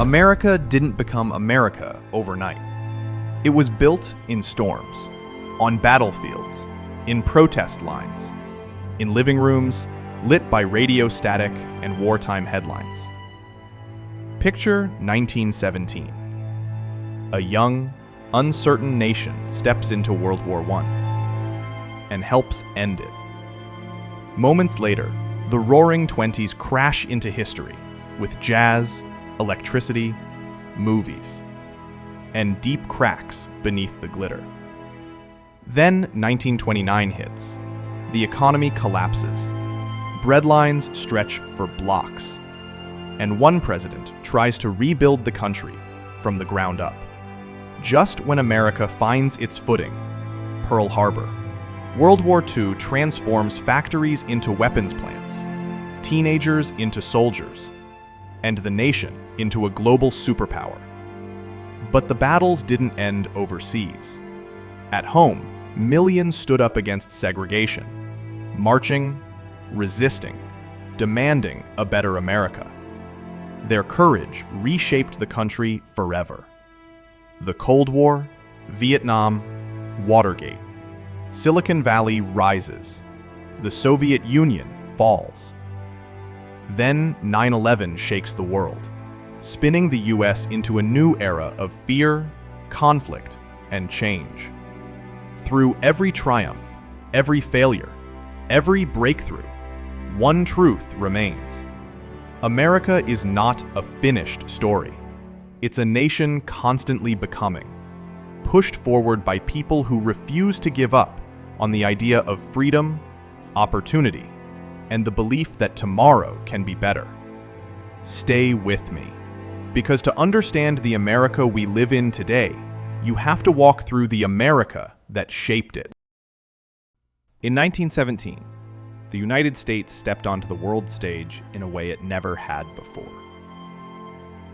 America didn't become America overnight. It was built in storms, on battlefields, in protest lines, in living rooms lit by radio static and wartime headlines. Picture 1917. A young, uncertain nation steps into World War I and helps end it. Moments later, the Roaring Twenties crash into history with jazz, electricity, movies, and deep cracks beneath the glitter. Then 1929 hits. The economy collapses. Bread lines stretch for blocks. And one president tries to rebuild the country from the ground up. Just when America finds its footing, Pearl Harbor. World War II transforms factories into weapons plants, teenagers into soldiers, and the nation into a global superpower. But the battles didn't end overseas. At home, millions stood up against segregation, marching, resisting, demanding a better America. Their courage reshaped the country forever. The Cold War, Vietnam, Watergate. Silicon Valley rises. The Soviet Union falls. Then 9/11 shakes the world, spinning the US into a new era of fear, conflict, and change. Through every triumph, every failure, every breakthrough, one truth remains. America is not a finished story. It's a nation constantly becoming, pushed forward by people who refuse to give up on the idea of freedom, opportunity, and the belief that tomorrow can be better. Stay with me, because to understand the America we live in today, you have to walk through the America that shaped it. In 1917, the United States stepped onto the world stage in a way it never had before.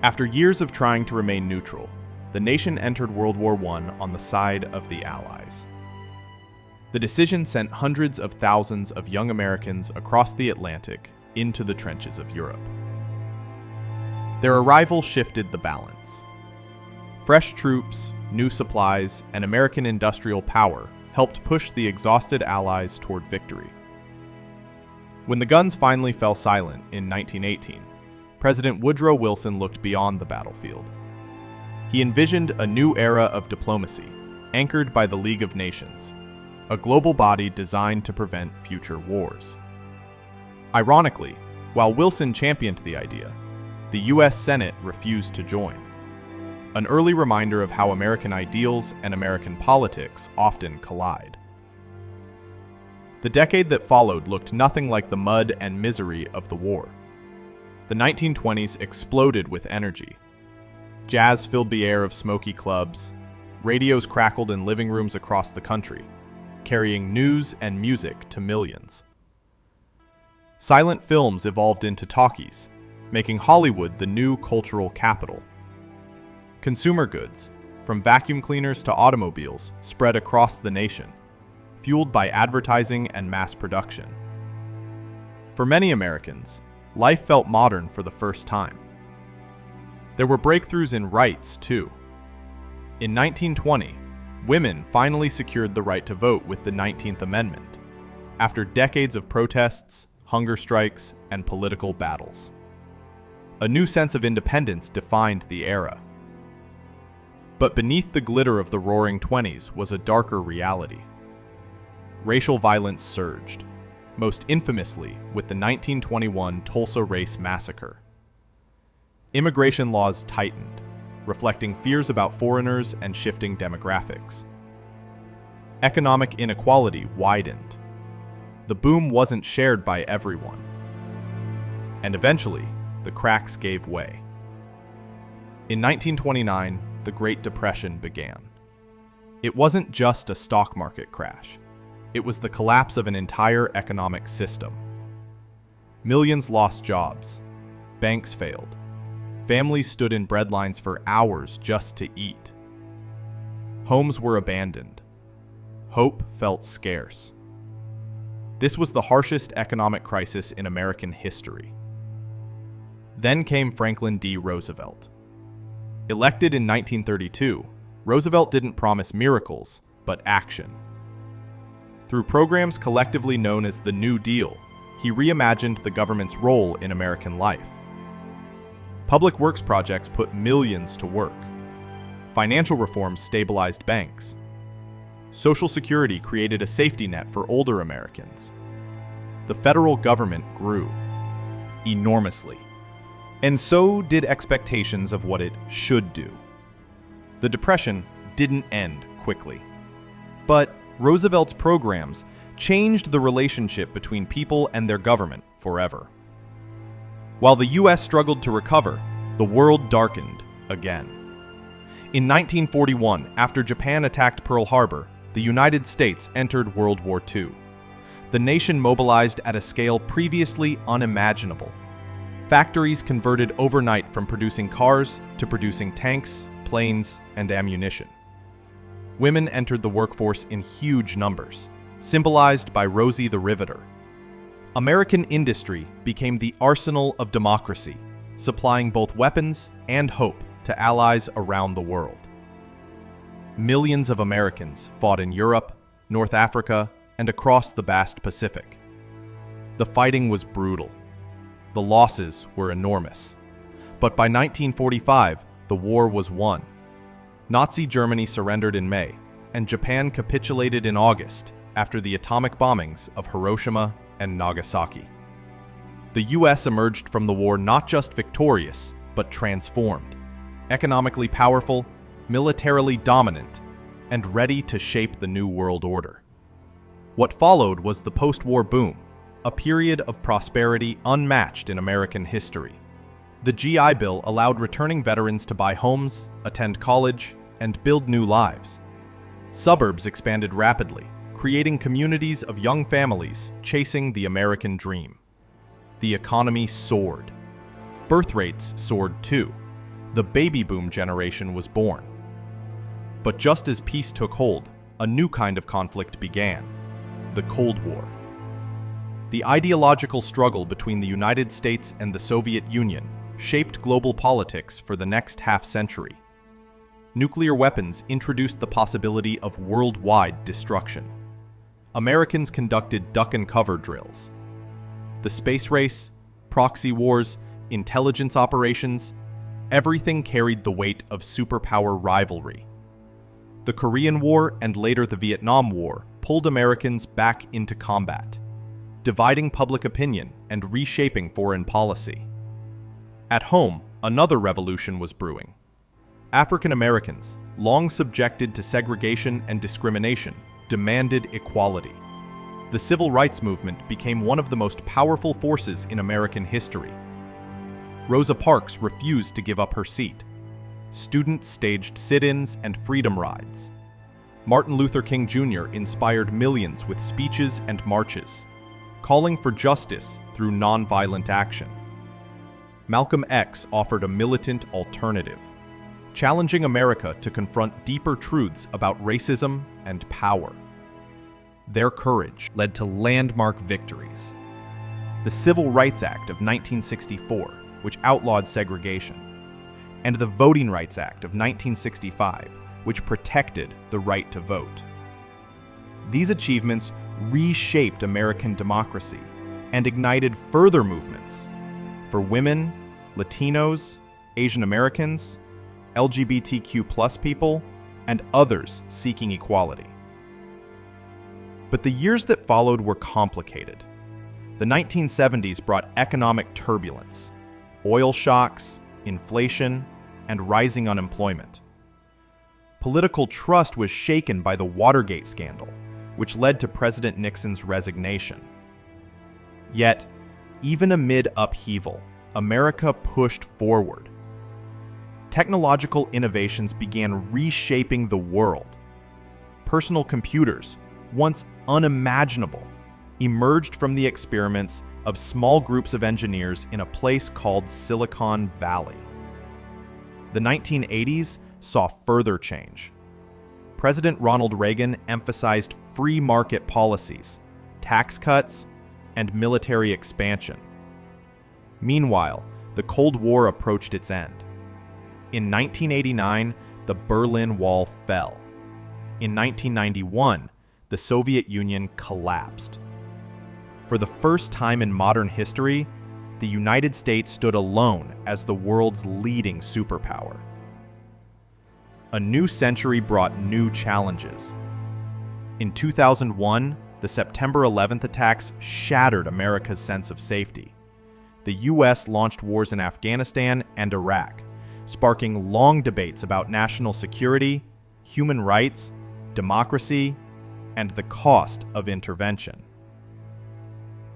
After years of trying to remain neutral, the nation entered World War I on the side of the Allies. The decision sent hundreds of thousands of young Americans across the Atlantic into the trenches of Europe. Their arrival shifted the balance. Fresh troops, new supplies, and American industrial power helped push the exhausted Allies toward victory. When the guns finally fell silent in 1918, President Woodrow Wilson looked beyond the battlefield. He envisioned a new era of diplomacy, anchored by the League of Nations, a global body designed to prevent future wars. Ironically, while Wilson championed the idea, the US Senate refused to join, an early reminder of how American ideals and American politics often collide. The decade that followed looked nothing like the mud and misery of the war. The 1920s exploded with energy. Jazz filled the air of smoky clubs, radios crackled in living rooms across the country, carrying news and music to millions. Silent films evolved into talkies, making Hollywood the new cultural capital. Consumer goods, from vacuum cleaners to automobiles, spread across the nation, fueled by advertising and mass production. For many Americans, life felt modern for the first time. There were breakthroughs in rights, too. In 1920, women finally secured the right to vote with the 19th Amendment, after decades of protests, hunger strikes, and political battles. A new sense of independence defined the era. But beneath the glitter of the Roaring Twenties was a darker reality. Racial violence surged, most infamously with the 1921 Tulsa Race Massacre. Immigration laws tightened, reflecting fears about foreigners and shifting demographics. Economic inequality widened. The boom wasn't shared by everyone. And eventually, the cracks gave way. In 1929, the Great Depression began. It wasn't just a stock market crash. It was the collapse of an entire economic system. Millions lost jobs. Banks failed. Families stood in bread lines for hours just to eat. Homes were abandoned. Hope felt scarce. This was the harshest economic crisis in American history. Then came Franklin D. Roosevelt, Elected in 1932, Roosevelt didn't promise miracles, but action. Through programs collectively known as the New Deal, he reimagined the government's role in American life. Public works projects put millions to work. Financial reforms stabilized banks. Social Security created a safety net for older Americans. The federal government grew enormously, and so did expectations of what it should do. The Depression didn't end quickly, but Roosevelt's programs changed the relationship between people and their government forever. While the U.S. struggled to recover, the world darkened again. In 1941, after Japan attacked Pearl Harbor, the United States entered World War II. The nation mobilized at a scale previously unimaginable. Factories converted overnight from producing cars to producing tanks, planes, and ammunition. Women entered the workforce in huge numbers, symbolized by Rosie the Riveter. American industry became the arsenal of democracy, supplying both weapons and hope to allies around the world. Millions of Americans fought in Europe, North Africa, and across the vast Pacific. The fighting was brutal. The losses were enormous. But by 1945, the war was won. Nazi Germany surrendered in May, and Japan capitulated in August after the atomic bombings of Hiroshima and Nagasaki. The U.S. emerged from the war not just victorious, but transformed, economically powerful, militarily dominant, and ready to shape the new world order. What followed was the post-war boom, a period of prosperity unmatched in American history. The GI Bill allowed returning veterans to buy homes, attend college, and build new lives. Suburbs expanded rapidly, creating communities of young families chasing the American dream. The economy soared. Birth rates soared too. The baby boom generation was born. But just as peace took hold, a new kind of conflict began: the Cold War. The ideological struggle between the United States and the Soviet Union shaped global politics for the next half-century. Nuclear weapons introduced the possibility of worldwide destruction. Americans conducted duck-and-cover drills. The space race, proxy wars, intelligence operations, everything carried the weight of superpower rivalry. The Korean War and later the Vietnam War pulled Americans back into combat, dividing public opinion and reshaping foreign policy. At home, another revolution was brewing. African Americans, long subjected to segregation and discrimination, demanded equality. The civil rights movement became one of the most powerful forces in American history. Rosa Parks refused to give up her seat. Students staged sit-ins and freedom rides. Martin Luther King Jr. inspired millions with speeches and marches, calling for justice through nonviolent action. Malcolm X offered a militant alternative, challenging America to confront deeper truths about racism and power. Their courage led to landmark victories. The Civil Rights Act of 1964, which outlawed segregation, and the Voting Rights Act of 1965, which protected the right to vote. These achievements reshaped American democracy and ignited further movements for women, Latinos, Asian Americans, LGBTQ+ people, and others seeking equality. But the years that followed were complicated. The 1970s brought economic turbulence, oil shocks, inflation, and rising unemployment. Political trust was shaken by the Watergate scandal, which led to President Nixon's resignation. Yet, even amid upheaval, America pushed forward. Technological innovations began reshaping the world. Personal computers, once unimaginable, emerged from the experiments of small groups of engineers in a place called Silicon Valley. The 1980s saw further change. President Ronald Reagan emphasized free market policies, tax cuts, and military expansion. Meanwhile, the Cold War approached its end. In 1989, the Berlin Wall fell. In 1991, the Soviet Union collapsed. For the first time in modern history, the United States stood alone as the world's leading superpower. A new century brought new challenges. In 2001, the September 11th attacks shattered America's sense of safety. The U.S. launched wars in Afghanistan and Iraq, sparking long debates about national security, human rights, democracy, and the cost of intervention.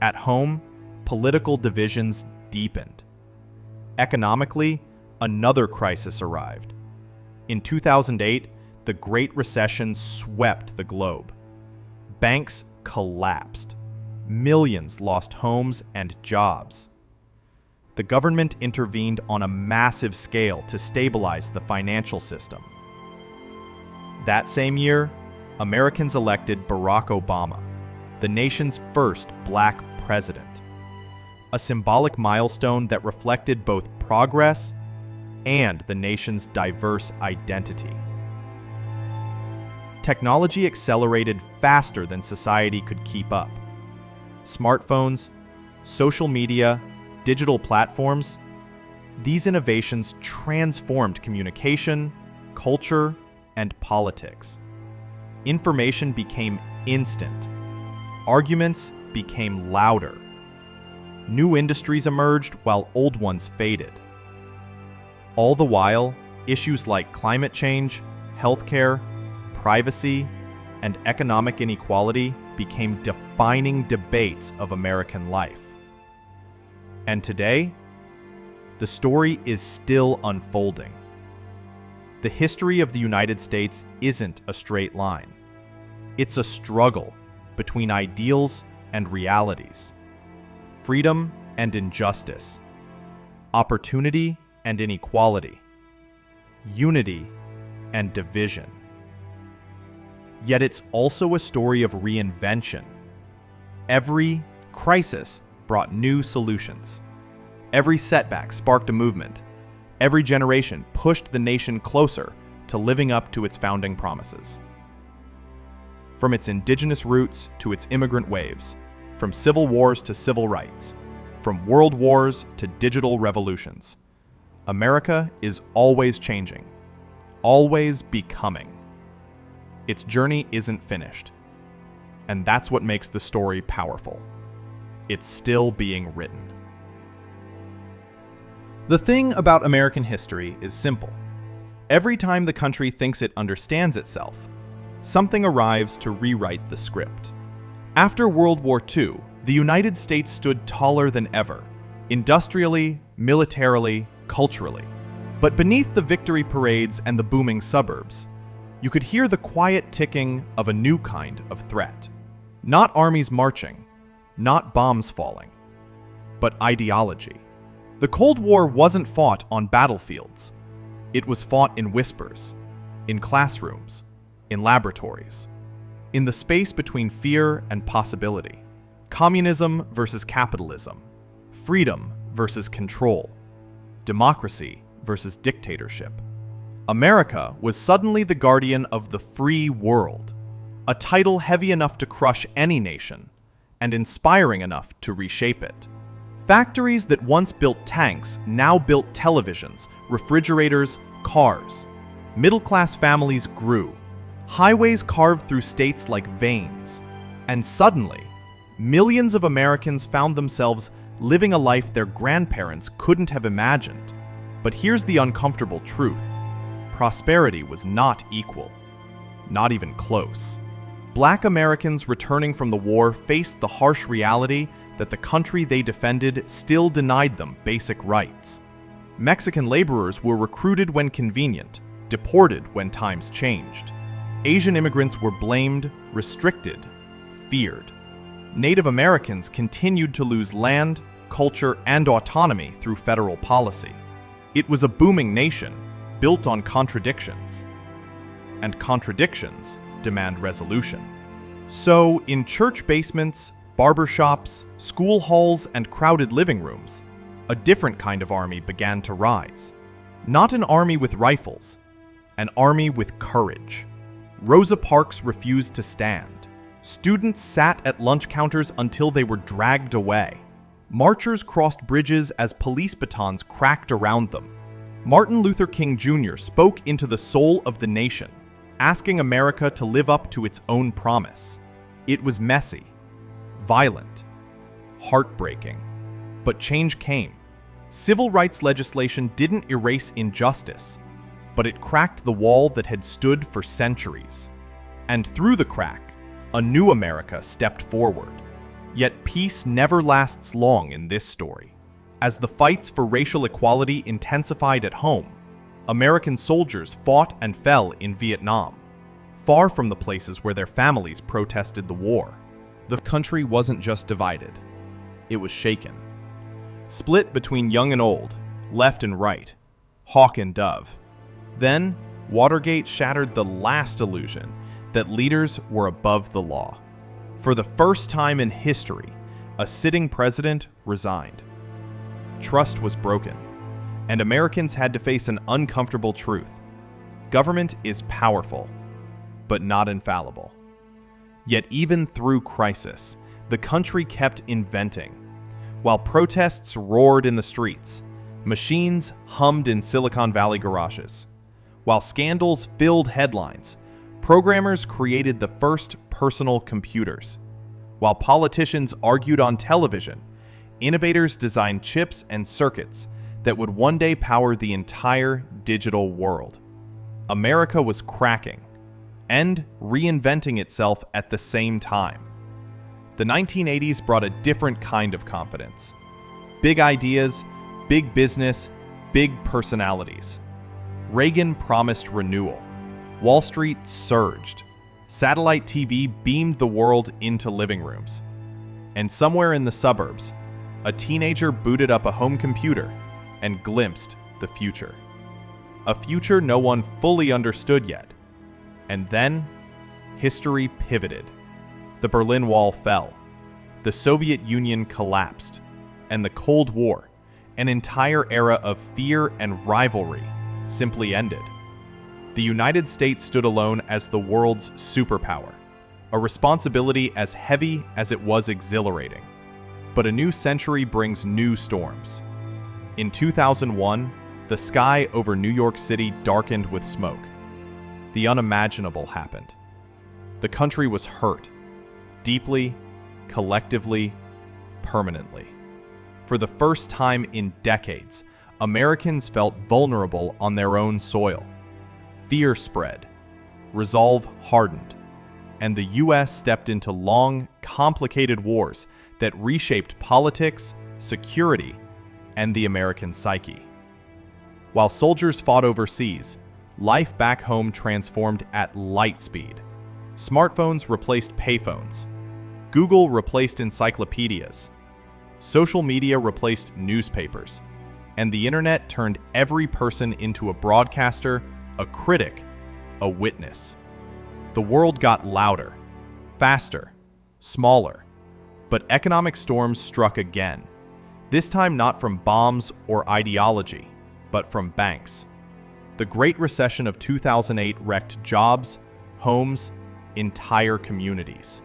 At home, political divisions deepened. Economically, another crisis arrived. In 2008, the Great Recession swept the globe. Banks collapsed. Millions lost homes and jobs. The government intervened on a massive scale to stabilize the financial system. That same year, Americans elected Barack Obama, the nation's first black president. A symbolic milestone that reflected both progress and the nation's diverse identity. Technology accelerated faster than society could keep up. Smartphones, social media, digital platforms, these innovations transformed communication, culture, and politics. Information became instant. Arguments became louder. New industries emerged while old ones faded. All the while, issues like climate change, healthcare, privacy, and economic inequality became defining debates of American life. And today, the story is still unfolding. The history of the United States isn't a straight line. It's a struggle between ideals and realities, freedom and injustice, opportunity and inequality, unity and division. Yet it's also a story of reinvention. Every crisis brought new solutions. Every setback sparked a movement. Every generation pushed the nation closer to living up to its founding promises. From its indigenous roots to its immigrant waves, from civil wars to civil rights, from world wars to digital revolutions, America is always changing, always becoming. Its journey isn't finished, and that's what makes the story powerful. It's still being written. The thing about American history is simple. Every time the country thinks it understands itself, something arrives to rewrite the script. After World War II, the United States stood taller than ever, industrially, militarily, culturally. But beneath the victory parades and the booming suburbs, you could hear the quiet ticking of a new kind of threat. Not armies marching, not bombs falling, but ideology. The Cold War wasn't fought on battlefields. It was fought in whispers, in classrooms, in laboratories, in the space between fear and possibility. Communism versus capitalism, freedom versus control, democracy versus dictatorship. America was suddenly the guardian of the free world, a title heavy enough to crush any nation, and inspiring enough to reshape it. Factories that once built tanks now built televisions, refrigerators, cars. Middle-class families grew. Highways carved through states like veins. And suddenly, millions of Americans found themselves living a life their grandparents couldn't have imagined. But here's the uncomfortable truth. Prosperity was not equal. Not even close. Black Americans returning from the war faced the harsh reality that the country they defended still denied them basic rights. Mexican laborers were recruited when convenient, deported when times changed. Asian immigrants were blamed, restricted, feared. Native Americans continued to lose land, culture, and autonomy through federal policy. It was a booming nation, built on contradictions. And contradictions demand resolution. So, in church basements, barbershops, school halls, and crowded living rooms, a different kind of army began to rise. Not an army with rifles, an army with courage. Rosa Parks refused to stand. Students sat at lunch counters until they were dragged away. Marchers crossed bridges as police batons cracked around them. Martin Luther King Jr. spoke into the soul of the nation, asking America to live up to its own promise. It was messy, violent, heartbreaking, but change came. Civil rights legislation didn't erase injustice, but it cracked the wall that had stood for centuries. And through the crack, a new America stepped forward. Yet peace never lasts long in this story. As the fights for racial equality intensified at home, American soldiers fought and fell in Vietnam, far from the places where their families protested the war. The country wasn't just divided, it was shaken. Split between young and old, left and right, hawk and dove. Then, Watergate shattered the last illusion that leaders were above the law. For the first time in history, a sitting president resigned. Trust was broken, and Americans had to face an uncomfortable truth. Government is powerful, but not infallible. Yet even through crisis, the country kept inventing. While protests roared in the streets, machines hummed in Silicon Valley garages. While scandals filled headlines, programmers created the first personal computers. While politicians argued on television, innovators designed chips and circuits that would one day power the entire digital world. America was cracking and reinventing itself at the same time. The 1980s brought a different kind of confidence. Big ideas, big business, big personalities. Reagan promised renewal. Wall Street surged. Satellite TV beamed the world into living rooms. And somewhere in the suburbs, a teenager booted up a home computer and glimpsed the future. A future no one fully understood yet. And then, history pivoted. The Berlin Wall fell. The Soviet Union collapsed. And the Cold War, an entire era of fear and rivalry, simply ended. The United States stood alone as the world's superpower, a responsibility as heavy as it was exhilarating. But a new century brings new storms. In 2001, the sky over New York City darkened with smoke. The unimaginable happened. The country was hurt, deeply, collectively, permanently. For the first time in decades, Americans felt vulnerable on their own soil. Fear spread, resolve hardened, and the U.S. stepped into long, complicated wars that reshaped politics, security, and the American psyche. While soldiers fought overseas, life back home transformed at light speed. Smartphones replaced payphones. Google replaced encyclopedias. Social media replaced newspapers. And the internet turned every person into a broadcaster, a critic, a witness. The world got louder, faster, smaller. But economic storms struck again. This time not from bombs or ideology, but from banks. The Great Recession of 2008 wrecked jobs, homes, entire communities.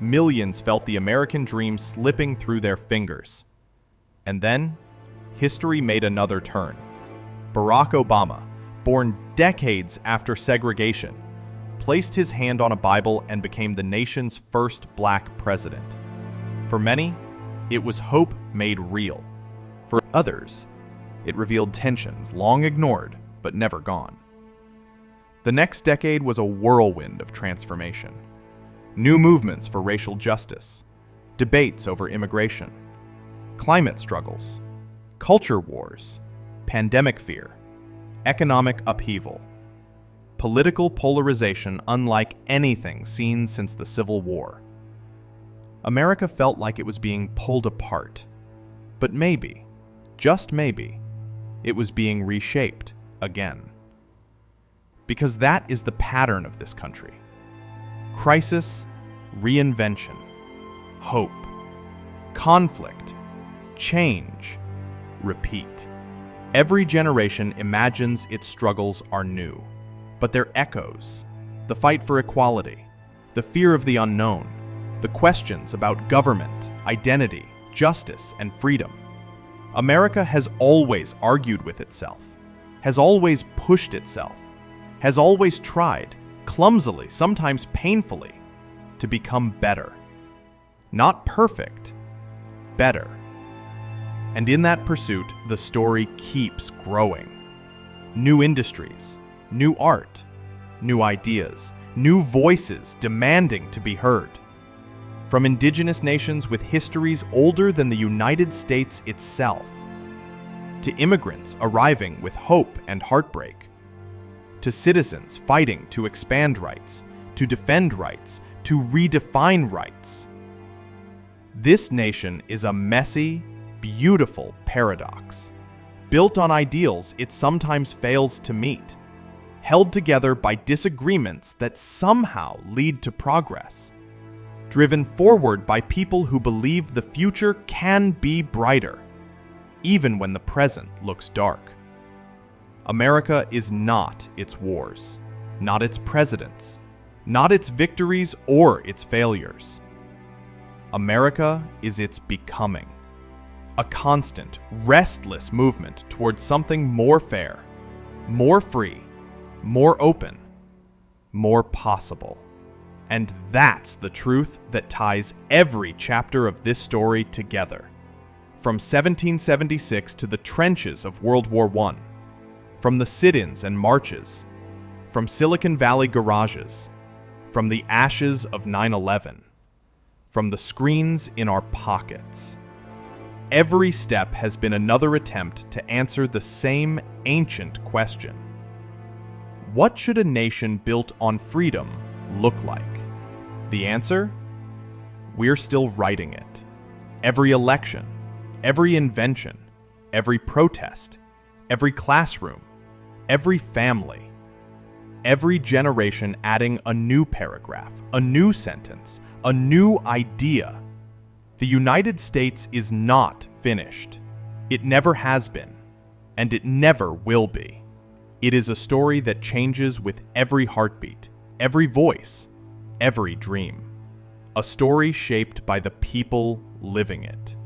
Millions felt the American dream slipping through their fingers. And then, history made another turn. Barack Obama, born decades after segregation, placed his hand on a Bible and became the nation's first black president. For many, it was hope made real. For others, it revealed tensions long ignored but never gone. The next decade was a whirlwind of transformation. New movements for racial justice, debates over immigration, climate struggles, culture wars, pandemic fear, economic upheaval, political polarization unlike anything seen since the Civil War. America felt like it was being pulled apart, but maybe, just maybe, it was being reshaped again. Because that is the pattern of this country. Crisis, reinvention, hope, conflict, change, repeat. Every generation imagines its struggles are new, but they're echoes. The fight for equality, the fear of the unknown, the questions about government, identity, justice, and freedom. America has always argued with itself, has always pushed itself, has always tried, clumsily, sometimes painfully, to become better. Not perfect, better. And in that pursuit, the story keeps growing. New industries, new art, new ideas, new voices demanding to be heard. From indigenous nations with histories older than the United States itself, to immigrants arriving with hope and heartbreak, to citizens fighting to expand rights, to defend rights, to redefine rights. This nation is a messy, beautiful paradox, built on ideals it sometimes fails to meet, held together by disagreements that somehow lead to progress, driven forward by people who believe the future can be brighter, even when the present looks dark. America is not its wars, not its presidents, not its victories or its failures. America is its becoming. A constant, restless movement towards something more fair, more free, more open, more possible. And that's the truth that ties every chapter of this story together. From 1776 to the trenches of World War I, from the sit-ins and marches, from Silicon Valley garages, from the ashes of 9/11, from the screens in our pockets. Every step has been another attempt to answer the same ancient question. What should a nation built on freedom look like? The answer? We're still writing it. Every election, every invention, every protest, every classroom, every family, every generation adding a new paragraph, a new sentence, a new idea. The United States is not finished. It never has been, and it never will be. It is a story that changes with every heartbeat, every voice, every dream. A story shaped by the people living it.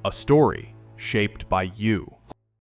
A story shaped by you.